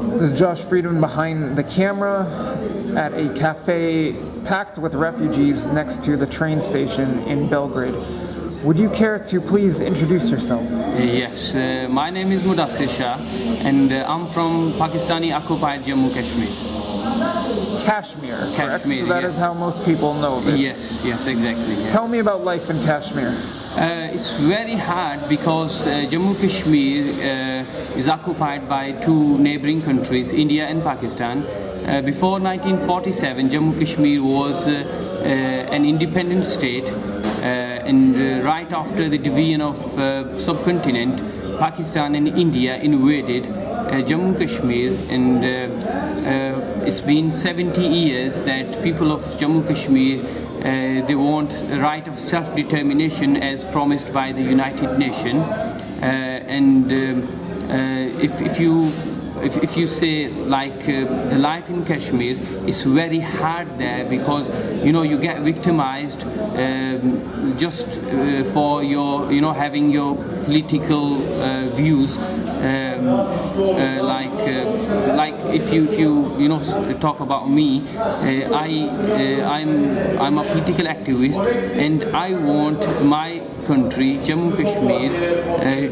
This is Josh Friedman behind the camera at a cafe packed with refugees next to the train station in Belgrade. Would you care to please introduce yourself? Yes, my name is Mudassir Shah and I'm from Pakistani occupied Jammu Kashmir. Kashmir, correct? Kashmir, So that yeah. is how most people know of it. Yes, exactly. Yeah. Tell me about life in Kashmir. It's very hard because Jammu Kashmir is occupied by two neighboring countries, India and Pakistan. Before 1947, Jammu Kashmir was an independent state, and right after the division of subcontinent, Pakistan and India invaded Jammu Kashmir, and it's been 70 years that people of Jammu Kashmir they want a right of self-determination as promised by the United Nations, and if you say like the life in Kashmir is very hard there because you get victimized just for your having your political views, like if you talk about me, I'm a political activist and I want my country, Jammu Kashmir,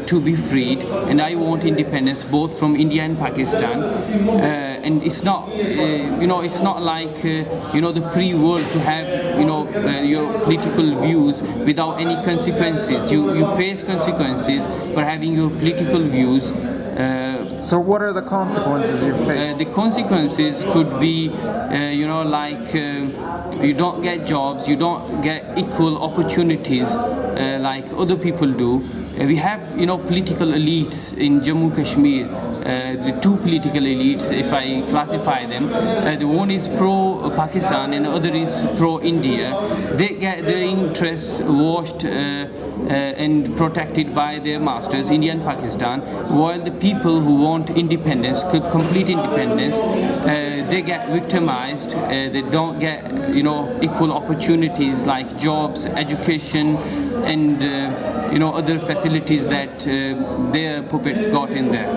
to be freed, and I want independence both from India and Pakistan. And it's not, it's not like the free world to have your political views without any consequences. You face consequences for having your political views. So what are the consequences you face? The consequences could be, you don't get jobs, you don't get equal opportunities like other people do. We have, political elites in Jammu Kashmir. The two political elites, if I classify them, the one is pro-Pakistan and the other is pro-India. They get their interests washed and protected by their masters, India and Pakistan, while the people who want independence, complete independence, they get victimized. They don't get, equal opportunities like jobs, education, and other facilities that their puppets got in there.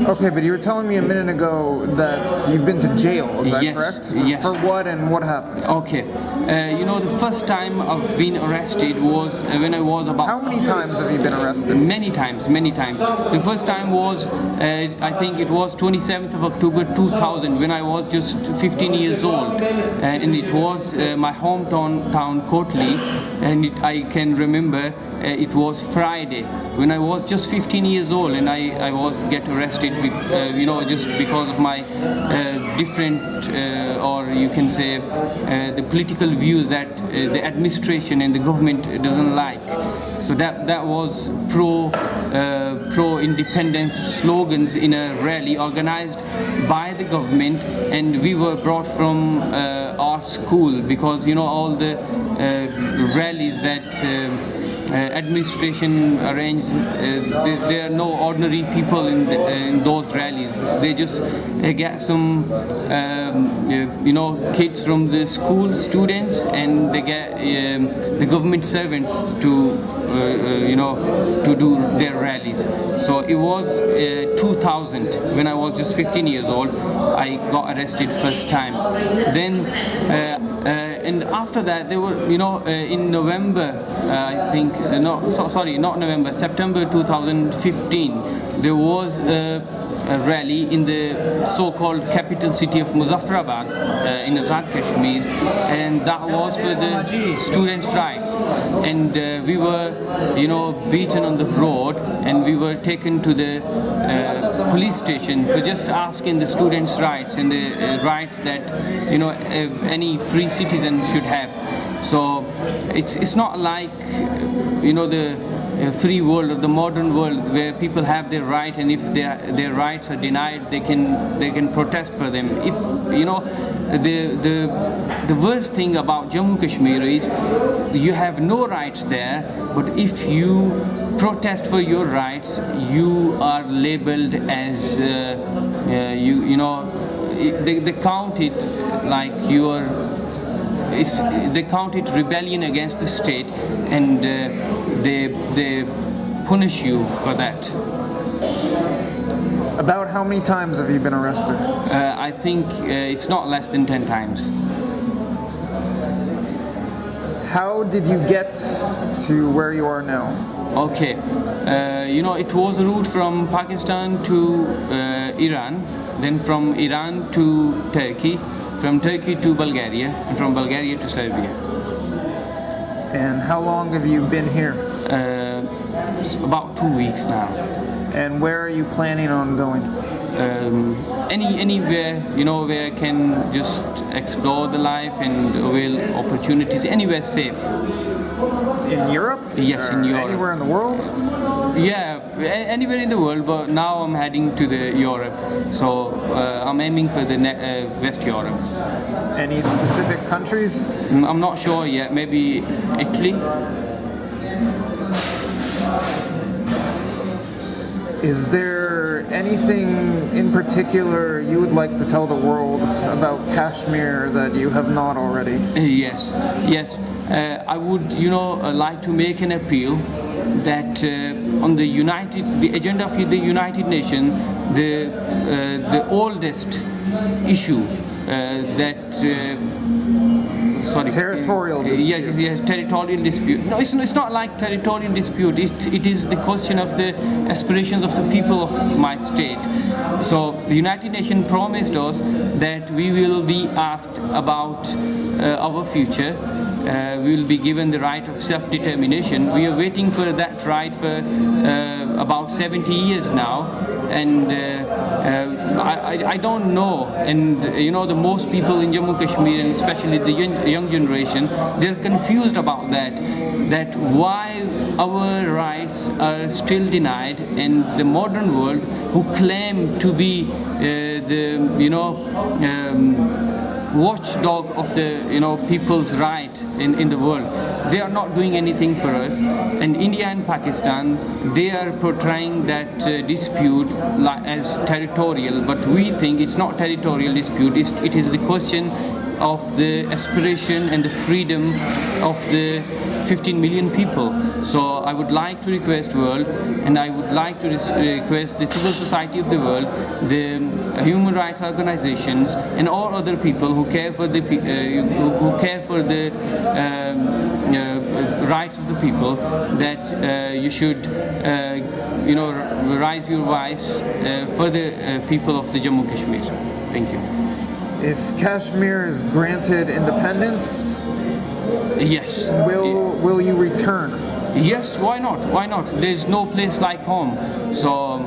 Okay, but you were telling me a minute ago that you've been to jail, is that correct? Yes. For what and what happened? Okay. The first time I've been arrested was when I was about... How many times have you been arrested? Many times. The first time was, I think it was 27th of October 2000, when I was just 15 years old. And it was my hometown, Kotli, and I can remember it was Friday when I was just 15 years old, and I was get arrested just because of my different or you can say the political views that the administration and the government doesn't like. So that was pro-independence slogans in a rally organized by the government, and we were brought from our school because all the rallies that administration arranged, there are no ordinary people in those rallies. They just get some kids from the school, students, and they get the government servants to do their rallies. So it was 2000 when I was just 15 years old. I got arrested first time. Then and after that, they were, in November, I think, not November, September 2015, there was a rally in the so-called capital city of Muzaffarabad in Azad Kashmir, and that was for the students' rights. And we were, beaten on the road, and we were taken to the police station for just asking the students' rights and the rights that any free citizen should have. So it's not like the free world or the modern world where people have their right, and if their rights are denied, they can protest for them. If the worst thing about Jammu Kashmir is you have no rights there, but if you protest for your rights, you are labeled as they count it like they count it rebellion against the state, and they punish you for that. About how many times have you been arrested? I think it's not less than 10 times. How did you get to where you are now? Okay, it was a route from Pakistan to Iran, then from Iran to Turkey, from Turkey to Bulgaria, and from Bulgaria to Serbia. And how long have you been here? It's about 2 weeks now. And where are you planning on going? Anywhere, where I can just explore the life and avail opportunities, anywhere safe. In Europe? Yes, in Europe. Anywhere in the world? Yeah, anywhere in the world, but now I'm heading to the Europe, so I'm aiming for the West Europe. Any specific countries? I'm not sure yet, maybe Italy. Is there anything in particular you would like to tell the world about Kashmir that you have not already? Yes. I would, like to make an appeal that on the agenda of the United Nations, the oldest issue territorial dispute. Yes, territorial dispute. No, it's not like territorial dispute. It is the question of the aspirations of the people of my state. So the United Nations promised us that we will be asked about our future. We will be given the right of self-determination. We are waiting for that right for about 70 years now, and I don't know. And the most people in Jammu Kashmir, and especially the young generation, they're confused about that. That why our rights are still denied, and the modern world, who claim to be watchdog of the people's right in the world, they are not doing anything for us. And India and Pakistan, they are portraying that dispute as territorial, but we think it's not territorial dispute. It is the question of the aspiration and the freedom of the 15 million people. So I would like to request world, and I would like to request the civil society of the world, the human rights organizations, and all other people who care for the rights of the people, that you should raise your voice for the people of the Jammu Kashmir. Thank you. If Kashmir is granted independence, yes, will you return? Yes, why not? Why not? There's no place like home. So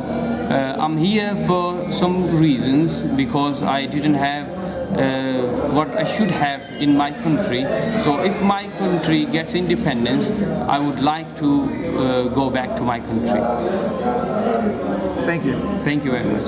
I'm here for some reasons, because I didn't have what I should have in my country. So if my country gets independence, I would like to go back to my country. Thank you. Thank you very much.